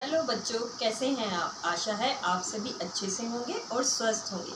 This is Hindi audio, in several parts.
हेलो बच्चों, कैसे हैं आप। आशा है आप सभी अच्छे से होंगे और स्वस्थ होंगे।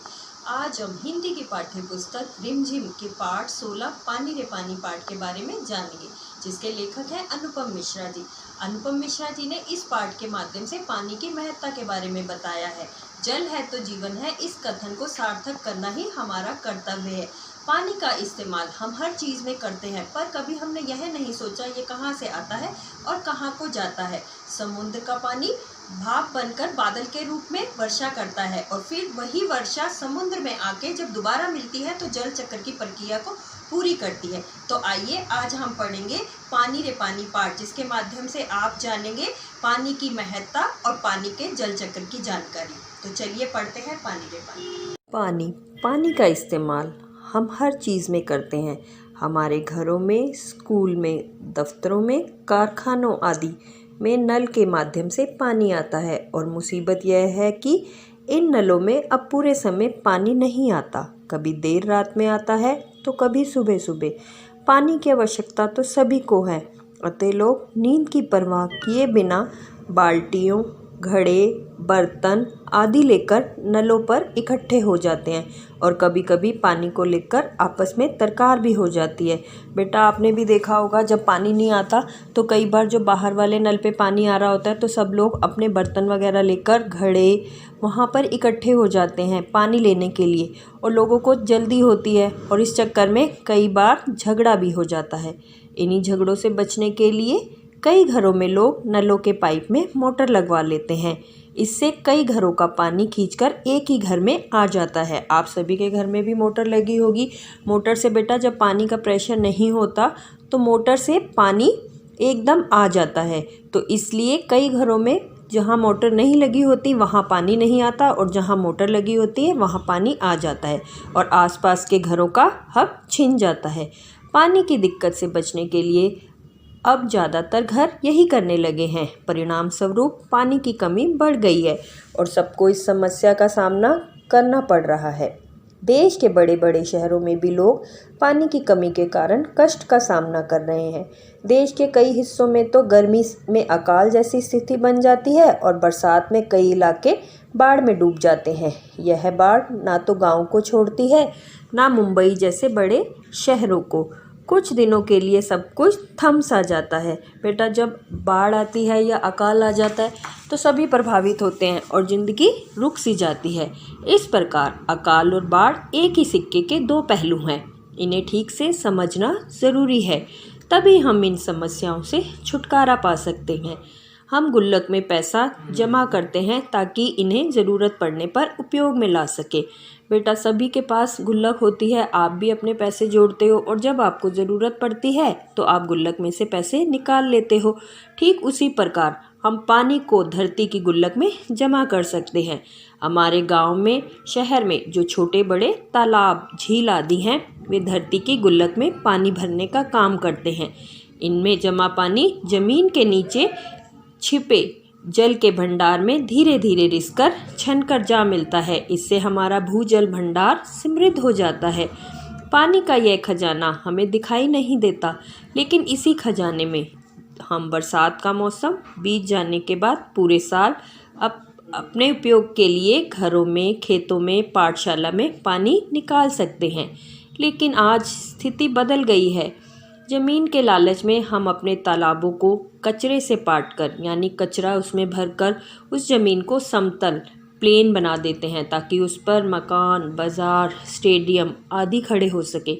आज हम हिंदी की पाठ्य पुस्तक रिमझिम के पाठ 16 पानी रे पानी पाठ के बारे में जानेंगे, जिसके लेखक हैं अनुपम मिश्रा जी। अनुपम मिश्रा जी ने इस पाठ के माध्यम से पानी की महत्ता के बारे में बताया है। जल है तो जीवन है, इस कथन को सार्थक करना ही हमारा कर्तव्य है। पानी का इस्तेमाल हम हर चीज़ में करते हैं, पर कभी हमने यह नहीं सोचा ये कहाँ से आता है और कहाँ को जाता है। समुद्र का पानी भाप बनकर बादल के रूप में वर्षा करता है और फिर वही वर्षा समुद्र में आके जब दोबारा मिलती है तो जल चक्र की प्रक्रिया को पूरी करती है। तो आइए आज हम पढ़ेंगे पानी रे पानी पाठ, जिसके माध्यम से आप जानेंगे पानी की महत्ता और पानी के जल चक्र की जानकारी। तो चलिए पढ़ते हैं पानी रे पानी। पानी का इस्तेमाल हम हर चीज़ में करते हैं। हमारे घरों में, स्कूल में, दफ्तरों में, कारखानों आदि में नल के माध्यम से पानी आता है और मुसीबत यह है कि इन नलों में अब पूरे समय पानी नहीं आता। कभी देर रात में आता है तो कभी सुबह सुबह। पानी की आवश्यकता तो सभी को है, अतः लोग नींद की परवाह किए बिना बाल्टियों, घड़े, बर्तन आदि लेकर नलों पर इकट्ठे हो जाते हैं और कभी कभी पानी को लेकर आपस में तकरार भी हो जाती है। बेटा, आपने भी देखा होगा जब पानी नहीं आता तो कई बार जो बाहर वाले नल पे पानी आ रहा होता है तो सब लोग अपने बर्तन वगैरह लेकर घड़े वहाँ पर इकट्ठे हो जाते हैं पानी लेने के लिए, और लोगों को जल्दी होती है और इस चक्कर में कई बार झगड़ा भी हो जाता है। इन्हीं झगड़ों से बचने के लिए कई घरों में लोग नलों के पाइप में मोटर लगवा लेते हैं। इससे कई घरों का पानी खींचकर एक ही घर में आ जाता है। आप सभी के घर में भी मोटर लगी होगी। मोटर से बेटा जब पानी का प्रेशर नहीं होता तो मोटर से पानी एकदम आ जाता है। तो इसलिए कई घरों में जहाँ मोटर नहीं लगी होती वहाँ पानी नहीं आता और जहाँ मोटर लगी होती है वहाँ पानी आ जाता है और आसपास के घरों का हक छिन जाता है। पानी की दिक्कत से बचने के लिए अब ज़्यादातर घर यही करने लगे हैं। परिणाम स्वरूप पानी की कमी बढ़ गई है और सबको इस समस्या का सामना करना पड़ रहा है। देश के बड़े बड़े शहरों में भी लोग पानी की कमी के कारण कष्ट का सामना कर रहे हैं। देश के कई हिस्सों में तो गर्मी में अकाल जैसी स्थिति बन जाती है और बरसात में कई इलाके बाढ़ में डूब जाते हैं। यह बाढ़ ना तो गाँव को छोड़ती है, ना मुंबई जैसे बड़े शहरों को। कुछ दिनों के लिए सब कुछ थम सा जाता है। बेटा, जब बाढ़ आती है या अकाल आ जाता है तो सभी प्रभावित होते हैं और ज़िंदगी रुक सी जाती है। इस प्रकार अकाल और बाढ़ एक ही सिक्के के दो पहलू हैं। इन्हें ठीक से समझना ज़रूरी है, तभी हम इन समस्याओं से छुटकारा पा सकते हैं। हम गुल्लक में पैसा जमा करते हैं ताकि इन्हें ज़रूरत पड़ने पर उपयोग में ला सके। बेटा, सभी के पास गुल्लक होती है, आप भी अपने पैसे जोड़ते हो और जब आपको ज़रूरत पड़ती है तो आप गुल्लक में से पैसे निकाल लेते हो। ठीक उसी प्रकार हम पानी को धरती की गुल्लक में जमा कर सकते हैं। हमारे गांव में, शहर में जो छोटे बड़े तालाब, झील आदि हैं, वे धरती की गुल्लक में पानी भरने का काम करते हैं। इनमें जमा पानी ज़मीन के नीचे छिपे जल के भंडार में धीरे धीरे रिसकर छनकर जा मिलता है। इससे हमारा भूजल भंडार समृद्ध हो जाता है। पानी का यह खजाना हमें दिखाई नहीं देता, लेकिन इसी खजाने में हम बरसात का मौसम बीत जाने के बाद पूरे साल अपने उपयोग के लिए घरों में, खेतों में, पाठशाला में पानी निकाल सकते हैं। लेकिन आज स्थिति बदल गई है। ज़मीन के लालच में हम अपने तालाबों को कचरे से पाटकर, यानी कचरा उसमें भरकर उस ज़मीन को समतल प्लेन बना देते हैं ताकि उस पर मकान, बाज़ार, स्टेडियम आदि खड़े हो सके।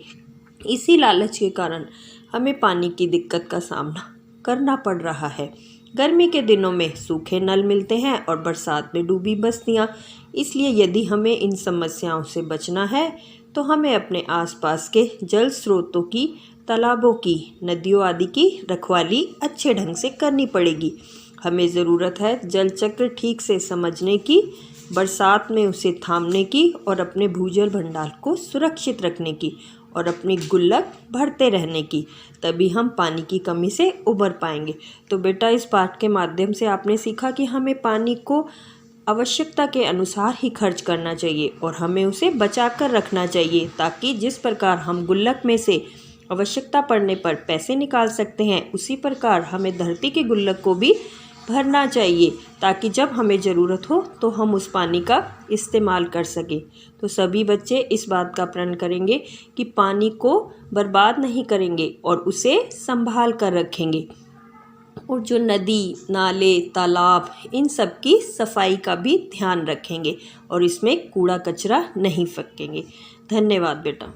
इसी लालच के कारण हमें पानी की दिक्कत का सामना करना पड़ रहा है। गर्मी के दिनों में सूखे नल मिलते हैं और बरसात में डूबी बस्तियाँ। इसलिए यदि हमें इन समस्याओं से बचना है तो हमें अपने आसपास के जल स्रोतों की, तालाबों की, नदियों आदि की रखवाली अच्छे ढंग से करनी पड़ेगी। हमें ज़रूरत है जल चक्र ठीक से समझने की, बरसात में उसे थामने की और अपने भूजल भंडार को सुरक्षित रखने की और अपनी गुल्लक भरते रहने की। तभी हम पानी की कमी से उबर पाएंगे। तो बेटा, इस पाठ के माध्यम से आपने सीखा कि हमें पानी को आवश्यकता के अनुसार ही खर्च करना चाहिए और हमें उसे बचा कर रखना चाहिए, ताकि जिस प्रकार हम गुल्लक में से आवश्यकता पड़ने पर पैसे निकाल सकते हैं, उसी प्रकार हमें धरती के गुल्लक को भी भरना चाहिए, ताकि जब हमें ज़रूरत हो तो हम उस पानी का इस्तेमाल कर सकें। तो सभी बच्चे इस बात का प्रण करेंगे कि पानी को बर्बाद नहीं करेंगे और उसे संभाल कर रखेंगे। और जो नदी, नाले, तालाब, इन सब की सफाई का भी ध्यान रखेंगे और इसमें कूड़ा कचरा नहीं फेंकेंगे। धन्यवाद बेटा।